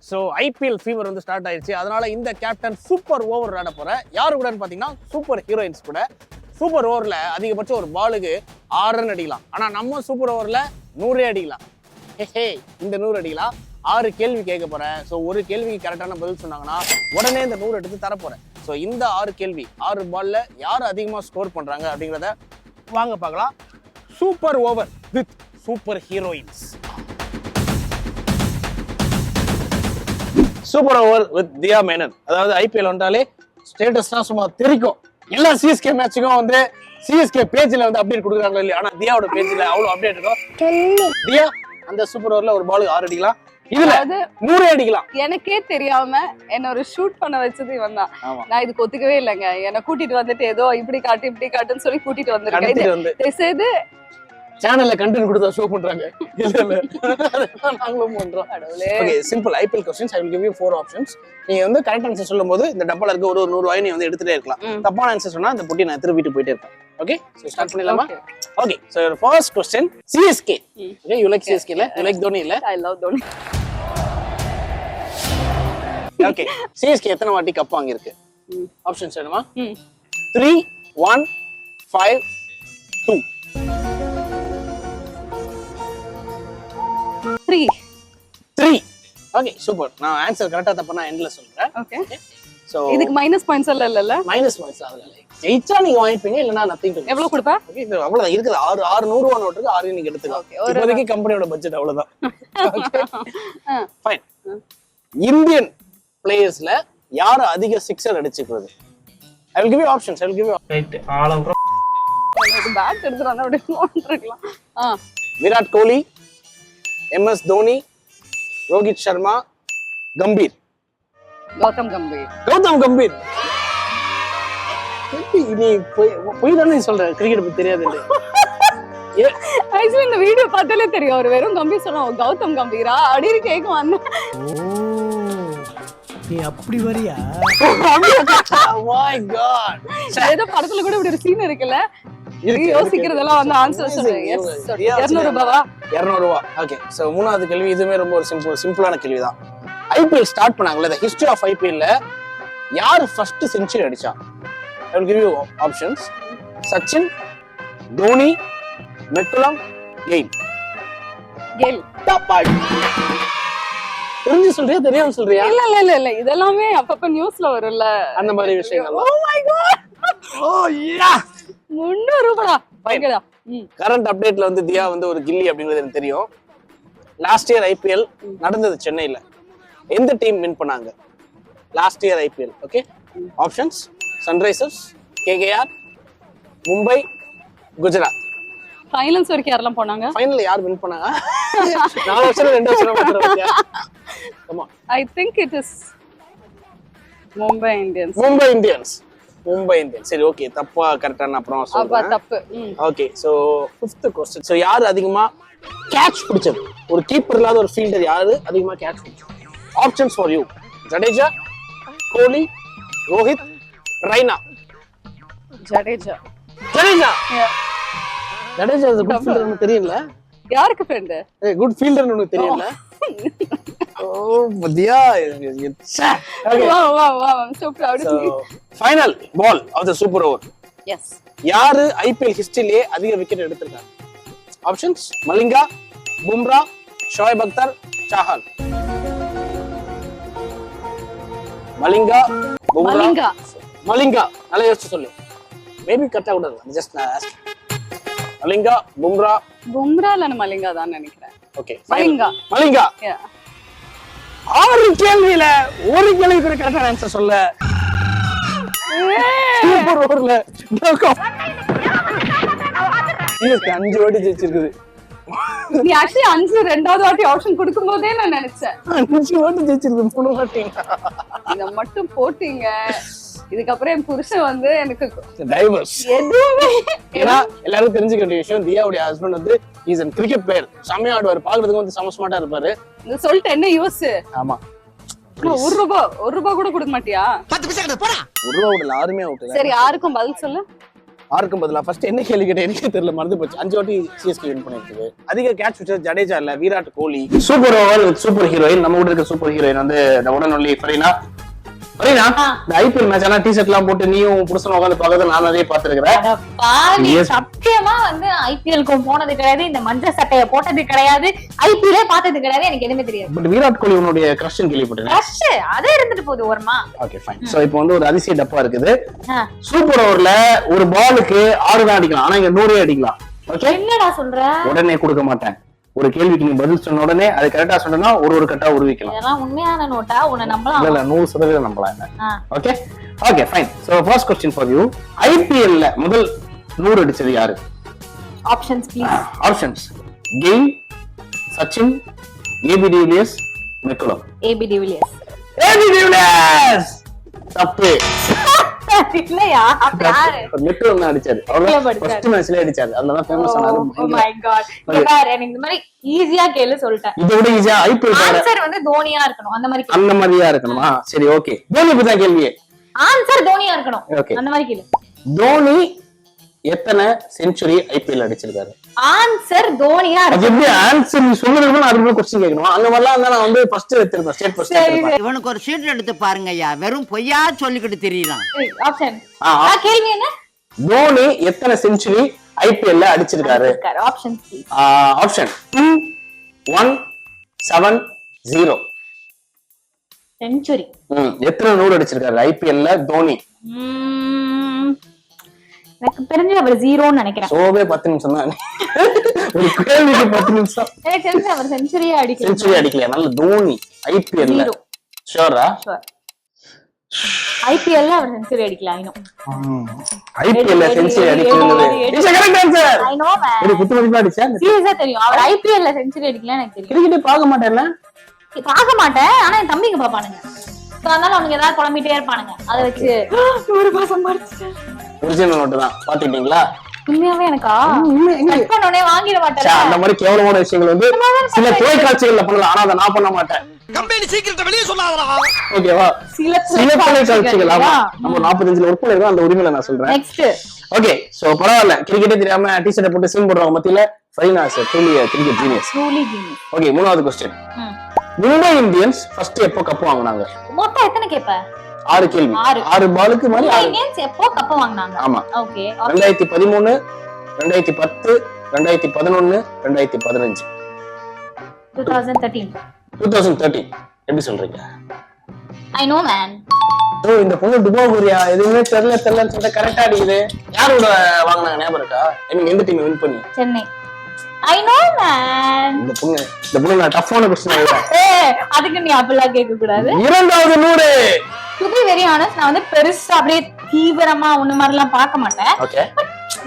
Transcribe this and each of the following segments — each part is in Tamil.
ஸோ ஐபிஎல் ஃபீவர் வந்து ஸ்டார்ட் ஆயிடுச்சு. அதனால இந்த கேப்டன் சூப்பர் ஓவர் விளையாட போறேன். யாரு கூடன்னு பார்த்தீங்கன்னா சூப்பர் ஹீரோயின்ஸ் கூட. சூப்பர் ஓவரில் அதிகபட்சம் ஒரு பாலுக்கு 6 ரன் அடிக்கலாம். ஆனால் நம்ம சூப்பர் ஓவரில் 100 அடிக்கலாம். ஹே இந்த 100 அடிக்கலாம். 6 கேள்வி கேட்க போறேன். ஸோ ஒரு கேள்விக்கு கரெக்டான பதில் சொன்னாங்கன்னா உடனே இந்த 100 எடுத்து தரப்போறேன். ஸோ இந்த 6 கேள்வி 6 பால்ல யார் அதிகமாக ஸ்கோர் பண்றாங்க அப்படிங்கிறத வாங்க பார்க்கலாம். Super over with super heroines. Super over with Diya Menon. அதாவது ஐபிஎல் வந்தாலே ஸ்டேட்டஸ்லாம் சும்மா தெரிக்கும். எல்லா சிஎஸ்கே மேட்சுக்கும் வந்து சிஎஸ்கே பேஜ்ல வந்து அப்டேட் கொடுக்குறாங்களோ இல்லையா, ஆனா தியாவோட பேஜ்ல அவ்வளவு அப்டேட் இருக்கும். தியா அந்த சூப்பர் ஓவர்ல ஒரு பாலுக்கு 6 அடிக்கலாம், இதுல 100 அடிக்கலாம். எனக்கே தெரியாம என்ன ஒரு ஷூட் பண்ண வச்சது இவன் தான். நான் இதுக்கு ஒத்துக்கவே இல்லைங்க. என்ன கூட்டிட்டு வந்துட்டு ஏதோ இப்படி காட்டுன்னு சொல்லி கூட்டிட்டு வந்திருக்கேன். சேனல்ல கண்டென்ட் கொடுத்தா ஷோ பண்றாங்க. இல்ல நாங்களும் பண்றோம். Okay, simple IPL questions. I will give you 4 options. நீங்க வந்து கரெக்ட் ஆன்சர் சொல்லும்போது இந்த டப்பால இருக்க ஒரு 100 ரூபாயை நீ வந்து எடுத்துட்டே இருக்கலாம். தப்பான ஆன்சர் சொன்னா இந்த பொட்டி நான் திருப்பிட்டு போயிட்டே இருப்பேன். ஓகே, சோ ஸ்டார்ட் பண்ணலாமா? Okay, so your first question, CSK. Okay, you like CSK இல்ல? You like Dhoni இல்ல? I love Dhoni. Okay, CSK எத்தனை வாட்டி கப் வாங்கி இருக்கு? ஆப்ஷன்ஸ் வேணுமா? 3 1 5 2 3. Okay, super. நான் ஆன்சர் கரெக்ட்டா தப்பா எண்ட்ல சொல்றேன். ஓகே, சோ இதுக்கு மைனஸ் பாயிண்ட்ஸ் இல்ல. மைனஸ் பாயிண்ட்ஸ் ஆகல. ஜெயிச்சா நீங்க வாங்கிப்பீங்க, இல்லனா நதிங். எவ்வளவு கொடுப்பா? ஓகே, இது அவ்வளவுதான். இருக்குது 600 ரூபாய் நோட் இருக்கு. 6 நீங்க எடுத்துக்கலாம். இப்போதைக்கு கம்பெனியோட பட்ஜெட் அவ்வளவுதான். Okay, fine. இந்தியன் பிளேயர்ஸ்ல யார் அதிக சிக்ஸர் அடிச்சிருக்காரு? I will give you options. I will give you right all over. Bat எடுத்துறானே அப்படியே போட்டுறலாம். விராட் கோலி, MS தோனி, ரோஹித் சர்மா, கம்பீர். கௌதம் கம்பீர். நீ போய் தானே சொல்ற கிரிக்கெட் பத்தி தெரியாது. ஆக்சுவலி இந்த வீடியோ பார்த்தாலே தெரியும். அவர் வெறும் கம்பீர் சொன்னா கௌதம் கம்பீரா அப்படின்னு கேட்க வந்தேன். நீ அப்படி வரியா? My God. ஏதோ படத்துல கூட இப்படி ஒரு சீன் இருக்குல்ல, யோசிக்கிறதெல்லாம் வந்து ஆன்சர் சொல்லு. 200 ரூபாவா? 200 ரூபாய். ஓகே, சோ மூணாவது கேள்வி இதுமே ரொம்ப ஒரு சிம்பிளான கேள்வி தான். ஐபிஎல் ஸ்டார்ட் பண்ணாங்கல, the history of IPL ல யார் ஃபர்ஸ்ட் செஞ்சுரி அடிச்சா? I will give you options. Sachin, Dhoni, McCullum, Gayle. தப்பா. தெரிஞ்சு சொல்றியா தெரியாம சொல்றியா? இல்ல இதெல்லாமே அப்பப்ப நியூஸ்ல வரும்ல அந்த மாதிரி விஷயங்கள். Oh my god. Oh yeah. 300 ரூபாடா. பைக்கடா. Current அப்டேட்ல வந்து தியா வந்து ஒரு கில்லி அப்படிங்கிறது எனக்கு தெரியும். லாஸ்ட் இயர் ஐபிஎல் நடந்தது சென்னையில. எந்த டீம் வின் பண்ணாங்க last year IPL? Okay, options: Sunrisers, KKR, Mumbai, Gujarat. Finals வரைக்கும் யாரெல்லாம் போனாங்க? ஃபைனல் யார் வின் பண்ணாங்க? 4 வருஷம் 2 வருஷம் மாத்திரம். ஆமா, I think it is Mumbai Indians. சரி, ஓகே, தப்பா கரெக்டான அப்புறம் சொல்றேன். தப்பு. Okay, so 5th question. So யார் அதிகமா கேட்ச் பிடிச்சது? ஒரு கீப்பர் இல்லாத ஒரு ஃபீல்டர் யாரு அதிகமா கேட்ச் பிடிச்சது? Options for you: Jadeja, Kohli, Rohit, Raina. Jadeja. Jadeja good fielder உனக்கு தெரியல? யாருக்கு ஃப்ரெண்ட்? குட் ஃபீல்டர் உனக்கு தெரியல? ஓ மதியா. ஓகே, வா so proud of you. Final ball of the super over. Yes. யாரு ஐபிஎல் ஹிஸ்டரியிலே அதிக விக்கெட் எடுத்திருக்காங்க? ஆப்ஷன்ஸ்: மலிங்கா, பும்ரா, ஷோயப் அக்தர், சாஹல். மலிங்கா, பும்ரா, மலிங்கா. நல்லா யோசிச்சு சொல்லு. மேபி கரெக்டா கூட இல்ல, ஜஸ்ட் நான் ஆஸ்க். மலிங்கா, பும்ரா இல்ல மலிங்கா தான் நினைக்கிறேன். ஓகே, மலிங்கா. 6 கேள்வியில ஒரு கேள்வி கூட கரெக்டான ஆன்சர் சொல்ல. சூப்பர் ஓவர்ல 5 வாட்டி ஜெயிச்சிருக்குது. நீ ஆக்சுவலி 5 ரெண்டாவது வாட்டி ஆப்ஷன் கொடுக்கும்போதே நான் நினைச்சேன் 5 வாட்டி ஜெயிச்சிருக்கு. 3 வாட்டி இத மட்டும் போட்டீங்க. இதுக்கப்புறம் என் புருஷன் வந்து எனக்கு டைவர்ஸ் எதுவுமே. ஏன்னா எல்லாரும் தெரிஞ்சுக்க வேண்டிய விஷயம், தியாவுடைய ஹஸ்பண்ட் வந்து இஸ் a cricket player. செமையா ஆடுவார், பாக்குறதுக்கு வந்து செம ஸ்மார்ட்டா இருப்பாரு. இந்த சொல்லிட்டு என்ன யூஸ்? ஆமா, 1 ரூபாய் கூட கொடுக்க மாட்டியா? 10 பைசா போடா. 1 ரூபாய் விடல, யாருமே அவுட். சரி, யாருக்கும் பதில் சொல்லு. ஆருக்கும் பதிலா ஃபர்ஸ்ட் என்ன கேள்வி கேட்டேன் எனக்கே தெரியல, மறந்து போச்சு. 5 வாட்டி சிஎஸ்கே வின் பண்ணிருக்கு. அதிக கேட்ச் விட்டது ஜடேஜா இல்ல, Virat Kohli. Super over super heroine, நம்ம கூட இருக்க சூப்பர் ஹீரோயின் வந்து உடன் ஒன்லி ஃபரீனா. ஃபரீனா, இந்த ஐபிஎல் மேட்ச் ஆனா டி-ஷர்ட் எல்லாம் போட்டு நீயும் புருஷன் உட்காந்து பார்க்கறது நான் நிறைய பாத்துருக்கிறேன். சத்தியமா வந்து ஐபிஎல்க்கு போனது கிடையாது, இந்த மஞ்சள் சட்டைய போட்டது கிடையாது, ஐபிஎல்லே பார்த்தது கிடையாது, எனக்கு எதுவுமே தெரியாது. பட் விராட் கோலி உன்னுடைய கிரஷ்ன்னு கேள்விப்பட்டேன். கிரஷ் அதே இருந்துட்டு போகுது ஓரமா. Okay fine. சோ இப்போ வந்து ஒரு அதிசய டப்பா இருக்குது. சூப்பர் ஓவர்ல ஒரு பாலுக்கு 6 தான் அடிக்கலாம், ஆனா இங்க 100 அடிக்கலாம். ஓகே, என்னடா சொல்ற? உடனே கொடுக்க மாட்டேன். ஒரு கேள்விக்கு நீ பதில் சொன்ன உடனே அது கரெக்டா சொன்னா ஒரு கட்டா உருவிக்கலாம். இதெல்லாம் உண்மையான நோட்டா? உன்னை நம்பலாம்? இல்ல 100% நம்பலாம். என்ன okay okay fine. So first question for you. ஐபிஎல்ல முதல் 100 அடிச்சது யாரு? Options please. Options: Gayle, Sachin, AB de Villiers, McCullum. AB de Villiers. AB de Villiers தப்பு. இல்லையா? யாரு? மெக்குலம் தான் அடிச்சாரு. அவர் ஃபர்ஸ்ட் மேட்ச்ல அடிச்சாரு. அதனால ஃபேமஸ் ஆனாரு. Oh my God. யார் எனக்கு இந்த மாதிரி ஈஸியா கேளு சொல்லிட்டேன். இத விட ஈஸியா ஐபிஎல் ஆன்சர் வந்து தோனியா இருக்கணும். அந்த மாதிரியா இருக்கணுமா? சரி ஓகே. தோனி பத்தி தான் கேள்வியே. ஆன்சர் தோனியா இருக்கணும். ஓகே, அந்த மாதிரி கேளு. தோனி எத்தனை செஞ்சுரி ஐபிஎல் அடிச்சிருக்காரு? ஆன்சர் தோனியா அது இருக்கணும். எப்படி ஆன்சர் நீ சொல்றதுக்கு நான் அதுக்கு क्वेश्चन கேட்கணும். அந்த மாதிரிலாம் இருந்தா நான் வந்து ஃபர்ஸ்ட் எடுத்துறேன், ஸ்டேட் ஃபர்ஸ்ட் எடுத்துறேன். இவனுக்கு ஒரு ஷீட் எடுத்து பாருங்க ஐயா, வெறும் பொய்யா சொல்லிக்கிட்டு தெரியலாம். ஆப்ஷன் கேள்வி என்ன? தோனி எத்தனை செஞ்சுரி ஐபிஎல்ல அடிச்சிருக்காரு? Option please. ஆப்ஷன் 2 1 7 0. செஞ்சுரி. எத்தனை 100 அடிச்சிருக்காரு ஐபிஎல்ல தோனி? எனக்கு தெரிஞ்சு அவர் 0ன்னு நினைக்கிறேன். சோவே 10 நிமிஷம் தான். ஒரு கேள்விக்கு 10 நிமிஷம். எனக்கு தெரிஞ்சு அவர் செஞ்சுரியே அடிக்கல. செஞ்சுரி அடிக்கல. நல்ல தோனி ஐபிஎல்ல ஷூரா? ஷூர். ஐபிஎல்ல அவர் செஞ்சுரி அடிக்கல. I know. ஐபிஎல்ல செஞ்சுரி அடிக்கிறது is correct answer. I know man. ஒரு குத்து மதிப்பா அடிச்சா சீரியஸா தெரியும். அவர் ஐபிஎல்ல செஞ்சுரி அடிக்கல எனக்கு தெரியும். கிரிக்கெட்டே பார்க்க மாட்டேன்ல. பார்க்க மாட்டேன், ஆனா என் தம்பிங்க பாப்பானுங்க. சோ அதனால அவனுங்க ஏதாவது குழம்பிட்டே இருப்பானுங்க. அத வச்சு ஒரு மாசம் மறந்துட்டேன். ஒரிஜினல் நோட் தான் பாத்துட்டீங்களா? உண்மையாவே எனக்கா கட் பண்ணனே வாங்கிட மாட்டேன். அந்த மாதிரி கேவலமான விஷயங்கள் வந்து சில தொலைக்காட்சிகள்ல பண்ணலாம், ஆனா அதை நான் பண்ண மாட்டேன். கம்பெனி சீக்கிரத்தை வெளியே சொல்லாதடா. ஓகேவா? சில தொலைக்காட்சிகள் ஆமா நம்ம 45ல ஒர்க் பண்ணிருக்கோம், அந்த உரிமையில நான் சொல்றேன். Next okay. சோ பரவாயில்ல, கிரிக்கெட்டே தெரியாம டி-ஷர்ட் போட்டு சீன் போடுறவங்க மத்தியில ஃபைனா sir truly cricket genius. Okay, மூணாவது क्वेश्चन. மும்பை இந்தியன்ஸ் ஃபர்ஸ்ட் எப்போ கப் வாங்குனாங்க? மொத்தம் எத்தனை கேப்ப? 6 கேள்வி. 6 பாலுக்கு மாதிரி மும்பை இந்தியன்ஸ் எப்போ கப் வாங்குனாங்க? ஆமா. ஓகே. 2013, 2010, 2011, 2015. 2013. 2013 எப்படி சொல்றீங்க? ஐ நோ மேன். ஓ, இந்த பொண்ணு டுபாகூரியா எதுவுமே தெரியலன்னு சொல்லிட்டு கரெக்டா அடிக்குது. யாரோட வாங்குனாங்க ஞாபகம் இருக்கா? ஐ மீன் எந்த டீம் வின் பண்ணி? சென்னை. I know man. இந்த பொண்ணு நான் டஃப்பான क्वेश्चन கேக்குறேன். அதுக்கு நீ அப்பலாம் கேட்க கூடாது. இரண்டாவது 100. டு பி வெரி ஆனஸ்ட், நான் வந்து பெருசா அப்படியே தீவிரமா ஒண்ணு மாதிரிலாம் பார்க்க மாட்டேன். ஓகே.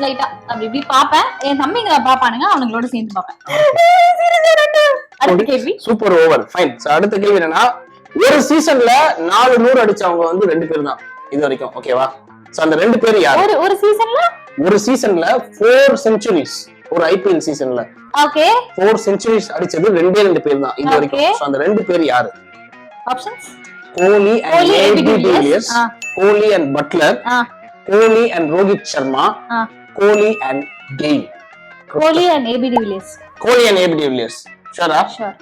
லைட்டா அப்படி இப்படி பாப்பேன். என் தம்பிங்க பாப்பானுங்க, அவங்களோட சேர்ந்து பாப்பேன். அடுத்த கேள்வி. Super over fine. சோ அடுத்த கேள்வி என்னன்னா, ஒரு சீசன்ல 4 100 அடிச்சவங்க வந்து 2 பேர் தான் இது வரைக்கும். ஓகேவா? சோ அந்த 2 பேர் யாரு? ஒரு சீசன்ல 4 செஞ்சுரிஸ். ஒரு ஐபிஎல் சீசன்ல ஓகே 4 செஞ்சுரிஸ் அடிச்சது 2 பேர் தான் இது வரைக்கும். சோ அந்த 2 பேர் யாரு? Options: Kohli and AB de Villiers, Kohli and Buttler, Kohli and Rohit Sharma, Kohli and Gayle. Kohli and AB de Villiers. Kohli and AB de Villiers. ஷூரா? ஷூர்.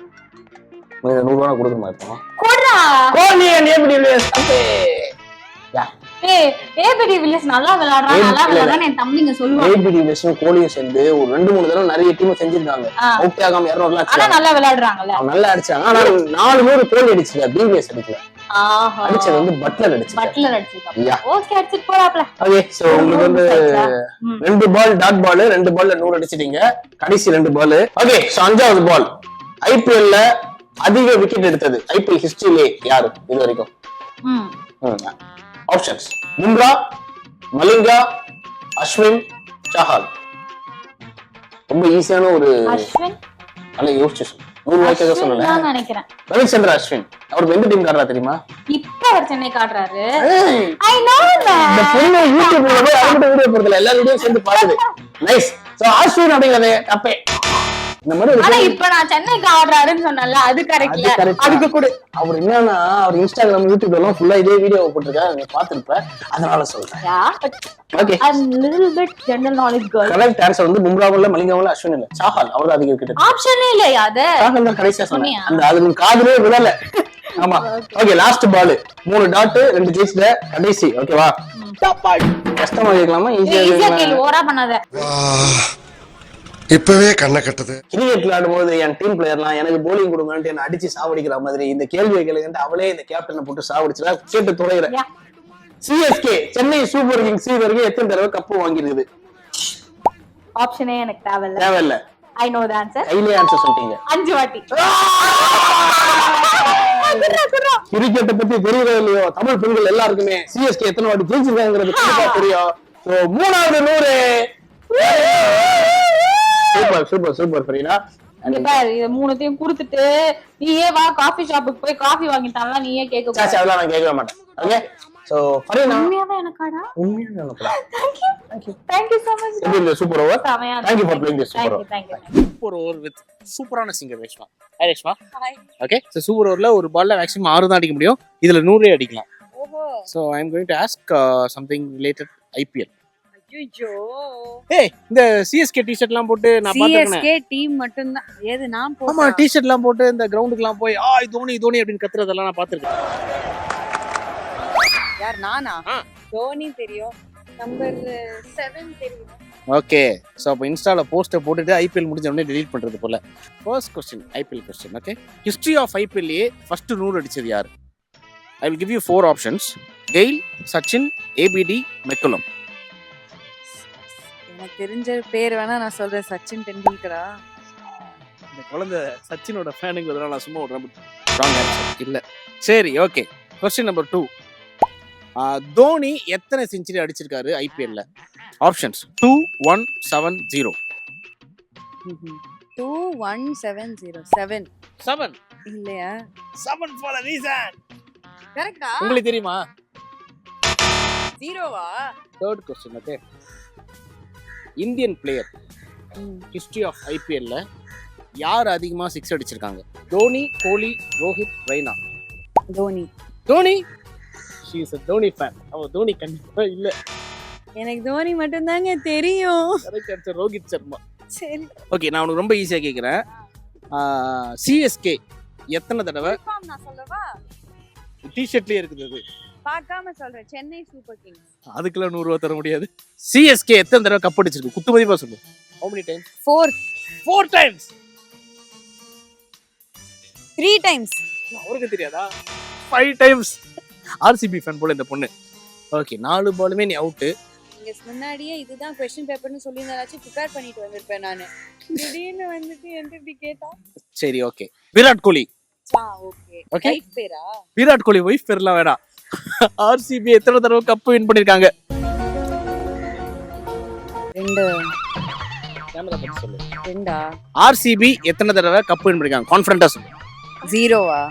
நீங்க 100 ரூபாய் கொடுக்க மாட்டோம். கோடா. Kohli and AB de Villiers. அப்பே யா. ஏபி டிவிலியர்ஸ் நல்லா விளையாடுறான் என் தம்பிங்க சொல்லுவாங்க. ஏபி டிவிலியர்ஸும் கோலியும் சேர்ந்து ஒரு 2-3 தடவை நிறைய டீம் செஞ்சிருந்தாங்க. அவுட் ஆகாம 200 ஆனா நல்லா விளையாடுறாங்கல்ல. நல்லா அடிச்சாங்க. ஆனா 400 கோலி அடிச்சாங்க, டிவிலியர்ஸ் அடிக்கல. அடிச்சது வந்து பட்லர் அடிச்சாங்க. ஓகே, அடிச்சிட்டு போறாப்ல. ஓகே, சோ உங்களுக்கு வந்து 2 பால் டாட் பால், 2 பால்ல 100 அடிச்சிட்டீங்க. கடைசி 2 பால். ஓகே, சோ 5வது பால். ஐபிஎல்ல அதிக விக்கெட் எடுத்தது ஐபிஎல் ஹிஸ்டரியிலே யாரு இது வரைக்கும்? ஆப்ஷன்ஸ்: பும்ரா, மலிங்கா, அஸ்வின், சாஹல். ரொம்ப ஈஸியான ஒரு அஸ்வின். நல்ல யோசிச்சு 100 ரூபாய்க்காக சொல்லல நினைக்கிறேன். ரவிச்சந்திர அஸ்வின். அவர் எந்த டீம் காட்டுறா தெரியுமா? இப்ப அவர் சென்னை காட்டுறாரு. ஐ நோ இந்த பொண்ணு யூடியூப்ல போய் அவங்க வீடியோ போடுறதுல எல்லா வீடியோ சேர்ந்து பாருது. நைஸ். சோ அஸ்வின் அப்படிங்கறது தப்பே. இந்த மாதிரி ஆனா இப்ப நான் சென்னைக்கு ஆடுறாருன்னு சொன்னேன்ல அது கரெக்ட்ல அதுக்கு கூட அவர் என்னன்னா அவர் இன்ஸ்டாகிராம் யூடியூப்ல எல்லாம் ஃபுல்லா இதே வீடியோ போட்டிருக்காரு நீங்க பாத்துருப்ப அதனால சொல்றேன். Okay little bit general knowledge girl. Correct answer வந்து பும்ராவும் இல்ல மலிங்காவும் இல்ல அஸ்வின் இல்ல சாஹல் அவர் தான் அதிகம் கிட்ட ஆப்ஷனே இல்லையா அது சாஹல் தான் கடைசியா சொன்னேன் அந்த அது காதுலயே விழல. ஆமா ஓகே லாஸ்ட் பால் 3 டாட் 2 ஜெயிச்சிட்ட கடைசி ஓகேவா கஷ்டமா கேட்கலாமா ஈஸியா கேளு ஓரா பண்ணாத இப்பவே கண்ணை கட்டுது. கிரிக்கெட் விளையாடும்போது என் டீம் பிளேயர்லாம் எனக்கு போலிங் கொடுங்கன்ட்டு என்ன அடிச்சு சாவடிக்கிற மாதிரி இந்த கேள்வியை கேளுங்கன்ட்டு அவளே இந்த கேப்டனை போட்டு சாவடிச்சுடா கேட்டு துறையிற சிஎஸ்கே சென்னை சூப்பர் கிங்ஸ் இது வரைக்கும் எத்தனை தடவை கப்பு வாங்கிருக்குது? ஆப்ஷனே எனக்கு தேவையில்ல தேவையில்ல ஐ நோ தி ஆன்சர் கையிலே ஆன்சர் சொல்லிட்டீங்க 5 வாட்டி. கிரிக்கெட்டை பத்தி தெரியவே இல்லையோ தமிழ் பெண்கள் எல்லாருக்குமே சிஎஸ்கே எத்தனை வாட்டி ஜெயிச்சிருக்காங்கிறது கண்டிப்பா தெரியும். சோ 3வது 100 சூப்பர் சூப்பர் ஃபரீனா. இங்க பாரு இத மூணுத்தையும் கொடுத்துட்டு நீயே வா காபி ஷாப்புக்கு போய் காபி வாங்கிட்டாலாம் நீயே கேட்க கூடாது. சாச்சா அதெல்லாம் நான் கேட்கவே மாட்டேன். ஓகே சோ ஃபரீனா உண்மையாவே எனக்காடா உண்மையாவே எனக்குடா. thank you so much. இந்த சூப்பர் ஓவர். சமையா Thank you for playing this super over. thank you super over with சூப்பரான singer Reshma. Hi Reshma. Hi. Okay so super ஓவர்ல ஒரு பால்ல மேக்ஸिमम 6 தான் அடிக்க முடியும். இதுல 100 அடிக்கலாம். ஓஹோ. So I am going to ask something related IPL. ஐயோ ஏய் இந்த சிஎஸ்கே டி-ஷர்ட்லாம் போட்டு நான் பாத்துட்டேன். சிஎஸ்கே டீம் மட்டும் தான் ஏது நான் ஆமா டி-ஷர்ட்லாம் போட்டு இந்த கிரவுண்டுக்குலாம் போய் தோனி தோனி அப்படின்னு கத்துறதெல்லாம் நான் பாத்துர்க்கேன். யார் நானா தோனி தெரியும் நம்பர் 7 தெரியும். ஓகே சோ அப்ப இன்ஸ்டால போஸ்டர் போட்டுட்டு ஐபிஎல் முடிஞ்ச உடனே delete பண்றது போல. First question IPL question. Okay history of IPL first 100 அடிச்சது யார்? I will give you 4 options. Gayle, Sachin, ABD, McCullum. எனக்கு தெரிஞ்ச பேர் வேணா நான் சொல்றேன் சச்சின் டெண்டுல்கரா. இந்த குழந்தை சச்சினோட ஃபேனுங்கிறதுனால நான் சும்மா ஒரு ராங் ஆன்சர் இல்ல. சரி ஓகே क्वेश्चन நம்பர் 2. தோனி எத்தனை செஞ்சுரி அடிச்சிருக்காரு ஐபிஎல்ல? ஆப்ஷன்ஸ் 2170. 2170 7 7 இல்லையா 7 for a reason. கரெக்ட்டா? உங்களுக்கு தெரியுமா? 0வா? Third question. Okay Indian player history of ஐபிஎல்ல யார் அதிகமா 6 அடிச்சிருக்காங்க? தோனி, கோலி, Rohit, Raina. Dhoni. Dhoni she is a Dhoni fan. அவ தோனி கண்டிப்பா இல்ல. எனக்கு தோனி மட்டும் தாங்க தெரியும். Correct answer Rohit Sharma. சரி ஓகே நான் உனக்கு ரொம்ப ஈஸியா கேக்குறேன். சிஎஸ்கே எத்தனை தடவை நான் சொல்லவா? டி-ஷர்ட்லயே இருக்குது அது. பார்க்காம சொல்றேன் சென்னை சூப்பர் கிங்ஸ். அதுக்கெல்லாம் 100 ரூபாய் தர முடியாது. சிஎஸ்கே எத்தனை தடவை கப் அடிச்சிருக்கு? குத்து மதிப்பா சொல்லு. How many times? 4 times. 3 times. அவருக்கு தெரியாதா? 5 times. ஆர்சிபி ஃபேன் போல இந்த பொண்ணு. ஓகே 4 பாலுமே நீ அவுட். நீங்க முன்னாடியே இதுதான் क्वेश्चन பேப்பர்னு சொல்லியிருந்தாச்சு ப்ரிப்பேர் பண்ணிட்டு வந்திருப்பேன் நானு. திடீர்னு வந்துட்டு என்கிட்ட இப்படி கேட்டா. சரி okay Virat Kohli. Okay okay wife பேரா? விராட் கோலி வைஃப் பேர்லாம் வேணாம். ஆர்சிபி எத்தனை தடவை கப் வின் பண்ணிருக்காங்க? 2. கேமரா பத்தி சொல்லு. 2ஆ? ஆர்சிபி எத்தனை தடவை கப் வின் பண்ணிருக்காங்க? கான்ஃபிடன்ட்டா சொல்லு. 0வா?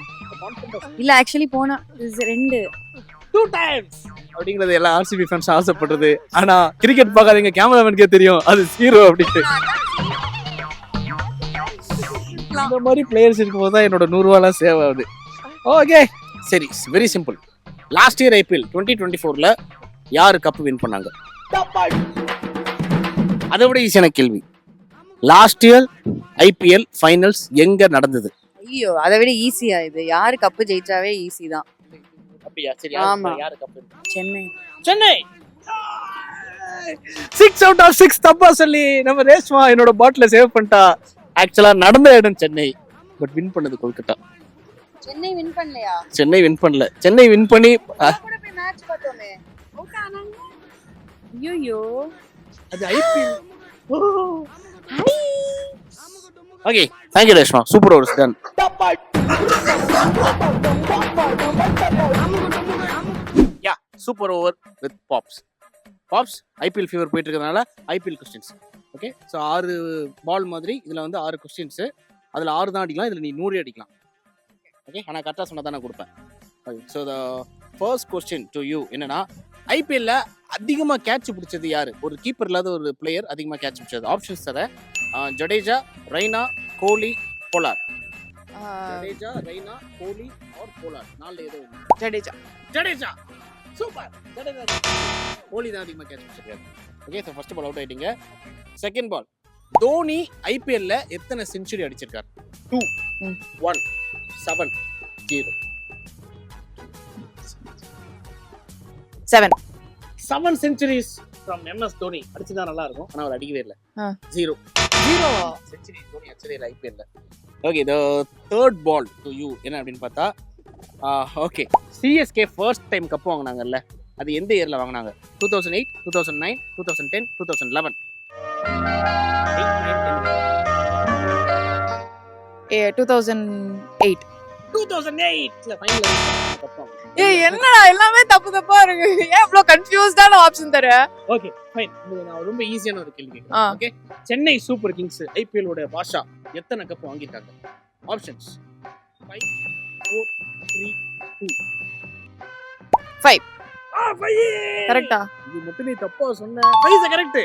இல்ல ஆக்சுவலி போனா 2 times அப்படிங்கிறது எல்லா ஆர்சிபி ஃபேன்ஸ் ஆசைப்படுறது. ஆனா கிரிக்கெட் பார்க்காதீங்க கேமராமேனுக்கே தெரியும் அது 0 அப்படின்ட்டு. இந்த மாதிரி பிளேயர்ஸ் இருக்கும்போது தான் என்னோட 100 ரூபாய்லாம் சேவ் ஆகுது. ஓகே சரி very simple. Last year IPL 2024ல யாரு கப் வின் பண்ணாங்க? அதை விட ஈஸியான கேள்வி. லாஸ்ட் இயர் ஐபிஎல் ஃபைனல்ஸ் எங்க நடந்தது? ஐயோ அதை விட ஈஸியா இது. யாரு கப்பு ஜெயிச்சாவே ஈஸி தான். அப்படியா? சரி ஆமா. யாரு cup? Chennai. Chennai 6 out of 6 தப்பா சொல்லி நம்ம ரேஷ்மா என்னோட பாட்டில சேவ் பண்ணிட்டா. ஆக்சுவலா நடந்த இடம் சென்னை பட் வின் பண்ணது கொல்கத்தா. சென்னை வின் பண்ணலையா? சென்னை வின் பண்ணல. சென்னை வின் பண்ணி கூட போய் மேட்ச் பார்த்தோமே. அவுட் ஆனாங்க. ஐயோ அது IPL. Okay thank you Reshma. Super overs done. Yeah super over with பாப்ஸ். பாப்ஸ் ஐபிஎல் ஃபீவர் போயிட்டு இருக்கறனால IPL questions. Okay so 6 ball மாதிரி இதுல வந்து 6 क्वेश्चंस. அதுல 6 தான் அடிக்கலாம். இதுல நீ 100 அடிக்கலாம். ஓகே ஆனா கரெக்டா சொன்னா தான் நான் கொடுப்பேன். Okay so the first question to you என்னன்னா ஐபிஎல்ல அதிகமா கேட்ச் பிடிச்சது யாரு? ஒரு கீப்பர் இல்லாத ஒரு பிளேயர் அதிகமா கேட்ச் பிடிச்சது. ஆப்ஷன்ஸ் தர Jadeja, Raina, Kohli, Pollard. Jadeja, Raina, Kohli or Pollard. நாலுல ஏதோ ஒண்ணு. ஜடேஜா சூப்பர். ஜடேஜா. கோலி தான் அதிகமா கேட்ச் பிடிச்சிருக்காரு. Okay, so first ball out ஆயிட்டீங்க. செகண்ட் பால், தோனி ஐபிஎல்ல எத்தனை செஞ்சுரி அடிச்சிருக்காரு? 2 1 7 0. 7 centuries from MS தோனி. அடிச்சதா நல்லா இருக்கும், ஆனா அவர் அடிக்கவே இல்ல. 0 செஞ்சுரி தோனி அடிச்சதே இல்ல ஐபிஎல்ல. Okay, the third ball to you என்ன அப்படின்னு பார்த்தா, okay, CSK first time cup வாங்குனாங்கல்ல, அது எந்த இயர்ல வாங்குனாங்க? 2008, 2009, 2010, 2011. 2008. 2008ல ஃபைனல் கப் வாங்குனாங்க. என்னடா எல்லாமே தப்பு தப்பா இருக்கு. ஏன் இவ்ளோ கன்ஃபியூஸ்டான ஆப்ஷன் தர? ஓகே ஃபைன், நான் ரொம்ப ஈஸியான ஒரு கேள்வி கேக்குறேன். Okay, Chennai super Kings IPL ஓட பாஷா எத்தனை கப் வாங்கிட்டாங்க? ஆப்ஷன்ஸ் 5 4 3 2. 5. 5 கரெக்ட்டா? இது மட்டும் நீ தப்பா சொன்ன. 5 கரெக்ட்.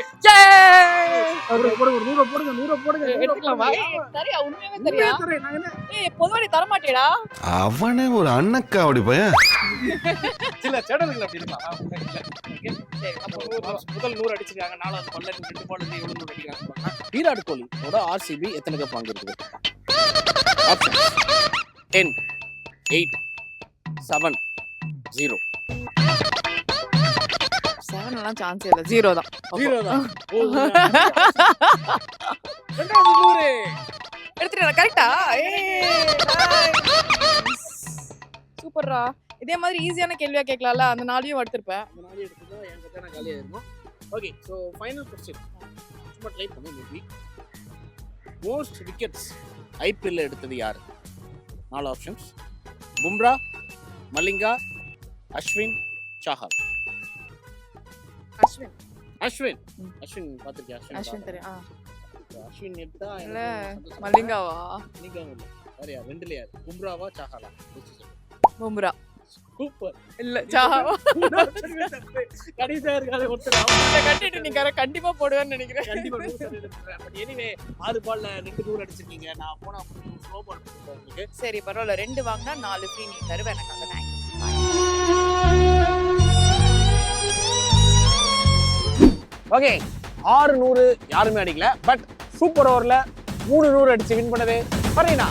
போடுங்க 100 போடுங்க 100 போடுங்க. எடுத்துக்கலாமா? சரியா, உண்மையாவே சரியா? பொதுவா நீ தர மாட்டேடா? அவனே ஒரு அண்ணக்காவடி பையன். சில சேடல்கள் அப்படி இருக்கலாம். ஓகே, அப்போ முதல் 100 அடிச்சிருக்காங்க. நாலாவது பால்ல 2 பால் இருந்து எவ்வளவு 100 அடிக்கிறாங்க? விராட் கோலி ஓட ஆர்சிபி எத்தனை கப் வாங்கிருக்கு? ஆப்ஷன் 10 8 7 0. 7 எல்லாம் சான்ஸ் இல்ல. 0 தான். 0 தான். ரெண்டாவது 100 எடுத்துட்டேன். கரெக்ட்டா? சூப்பர்ரா. இதே மாதிரி ஈஸியான கேள்வியா கேட்கலாம்ல, அந்த நாளையும் எடுத்துப்பேன். அந்த நாளையும் எடுத்துட்டா என் கிட்ட நான் காலியா இருக்கும். Okay, so final question. சும்மா ட்ரை பண்ணு மேபி. மோஸ்ட் விக்கெட்ஸ் ஐபிஎல்ல எடுத்தது யாரு? 4 ஆப்ஷன்ஸ். பும்ரா, மலிங்கா, அஸ்வின், சாஹல். அஸ்வின் பாத்துக்கியா? அஸ்வின் தெரியும். அஸ்வின் எடுத்தா இல்ல மலிங்காவா? மலிங்கா இல்ல, வேற யார்? ரெண்டுல யார்? பும்ராவா சாஹலா? பும்ரா. சூப்பர். இல்ல சாஹவா. கடைசியா இருக்காது ஒருத்தர். அவங்கள கட்டிட்டு நீ கண்டிப்பா போடுவேன்னு நினைக்கிறேன். கண்டிப்பா 100% பட் எனிவே 6 பால்ல 2 100 அடிச்சிருக்கீங்க. நான் போனா ஸ்லோ பால் போடுறேன் உங்களுக்கு. சரி பரவாயில்ல, 2 வாங்கினா 4 ஃப்ரீ நீ தருவேன் எனக்கு. தேங்க்ஸ். ஓகே, 6 100 யாருமே அடிக்கல. பட் சூப்பர் ஓவர்ல 3 100 அடிச்சு வின் பண்ணது ஃபரீனா.